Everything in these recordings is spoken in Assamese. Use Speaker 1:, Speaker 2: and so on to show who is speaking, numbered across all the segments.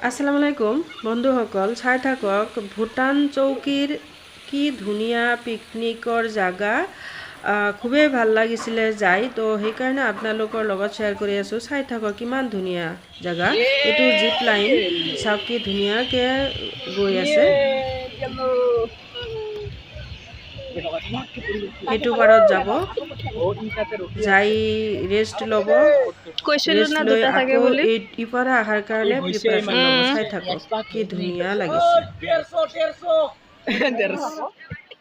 Speaker 1: আসসালামু আলাইকুম বন্ধুসকল, চাই থাকক ভূটান চৌকীৰ কি ধুনীয়া পিকনিকৰ জাগা। খুবেই ভাল লাগিছিলে যাই, তো সেইকাৰণে আপোনালোকৰ লগত শ্বেয়াৰ কৰি আছোঁ। চাই থাকক কিমান ধুনীয়া জাগা। এইটো জিপ লাইন, চাওক কি ধুনীয়াকৈ গৈ আছে। সেইটো পাৰত যাব, যাই ৰেষ্ট ল'ব। ৰেষ্ট লৈ আকৌ ইপাৰে অহাৰ কাৰণে প্ৰিপাৰেশ্যন ল'ব। চাই থাকক কি ধুনীয়া লাগিছে।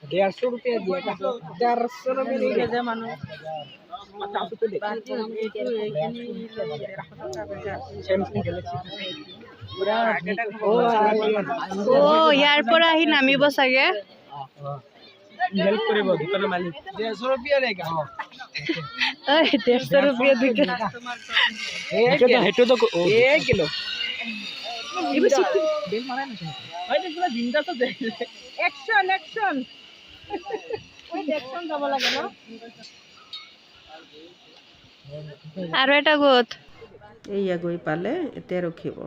Speaker 2: 150 रुपया दिया का 150 रुपया नहीं दे मानो सैमसंग गैलेक्सी
Speaker 3: ইয়াৰ পৰা আহি নামিব চাগে।
Speaker 2: हेल्प करिबो दुकान मालिक 150 रुपया लेगा
Speaker 3: 150 रुपया दुकान
Speaker 2: हेटो तो 1 किलो ये बस बेल मारा नहीं भाई तो पूरा जिंदा तो दे एक्शन ওই দেখছন যাব লাগে না
Speaker 3: আৰু এটা গোট
Speaker 1: এইয়া গৈ পালে এতিয়া ৰখিব।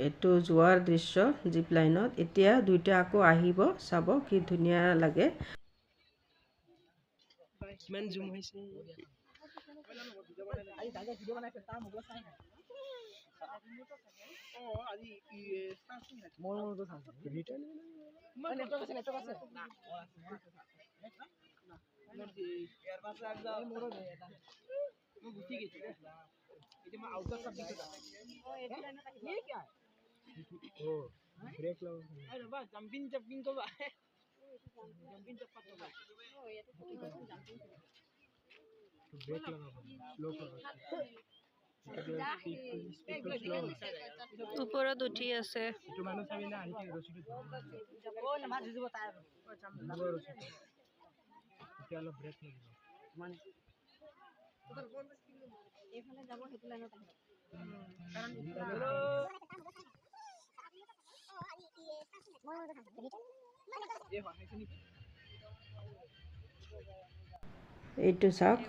Speaker 1: এইটো যোৱাৰ দৃশ্য জিপ লাইনত। এতিয়া দুইটা আকৌ আহিব, চাব কি ধুনীয়া লাগে।
Speaker 2: কিমান জুম হৈছে আজি দাদা ভিডিও বনাইছে তাৰ মোবাইল চাই নাই আজি মোৰ তো চাইছো ৰিটাৰ্ন নেটৱৰ্ক আছে না ইয়াৰ পাছে একদম মোৰো দে এটা মই গুছি গেছি এটা মই আউটার সব দিতে ये क्या है ओ ब्रेक लो अरे बस जंपिंग को जंपिंग चप्पा तो ओ ये तो जंपिंग ब्रेक लगा स्लो करो
Speaker 3: ওপৰত উঠি আছে।
Speaker 2: itu মানুহ চাবি না আহি ৰছিটো ও না মাছ দিব তাই এতিয়া অলপ ব্ৰেক লাগিব মানে এইফালে যাব হেতু লাইনত আহে কাৰণ
Speaker 1: এইটো চাওক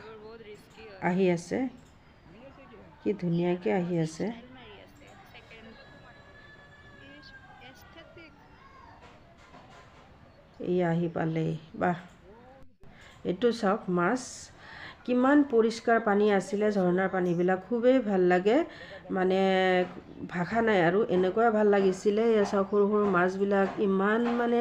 Speaker 1: আহি আছে, কি ধুনীয়াকৈ আহি আছে। এই আহি পালেই বাহ। এইটো চাওক মাছ, কিমান পৰিষ্কাৰ পানী আছিলে। ঝৰ্ণাৰ পানীবিলাক খুবেই ভাল লাগে, মানে ভাষা নাই আৰু এনেকুৱা ভাল লাগিছিলে। এয়া চাওক সৰু সৰু মাছবিলাক ইমান মানে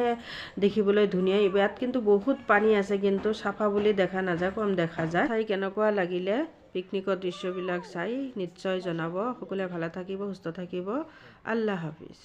Speaker 1: দেখিবলৈ ধুনীয়া। ইয়াত কিন্তু বহুত পানী আছে, কিন্তু চাফা বুলি দেখা নাযায়, কম দেখা যায়। চাই কেনেকুৱা লাগিলে পিকনিকৰ দৃশ্যবিলাক চাই নিশ্চয় জনাব। সকলোৱে ভালে থাকিব, সুস্থ থাকিব। আল্লাহ হাফিজ।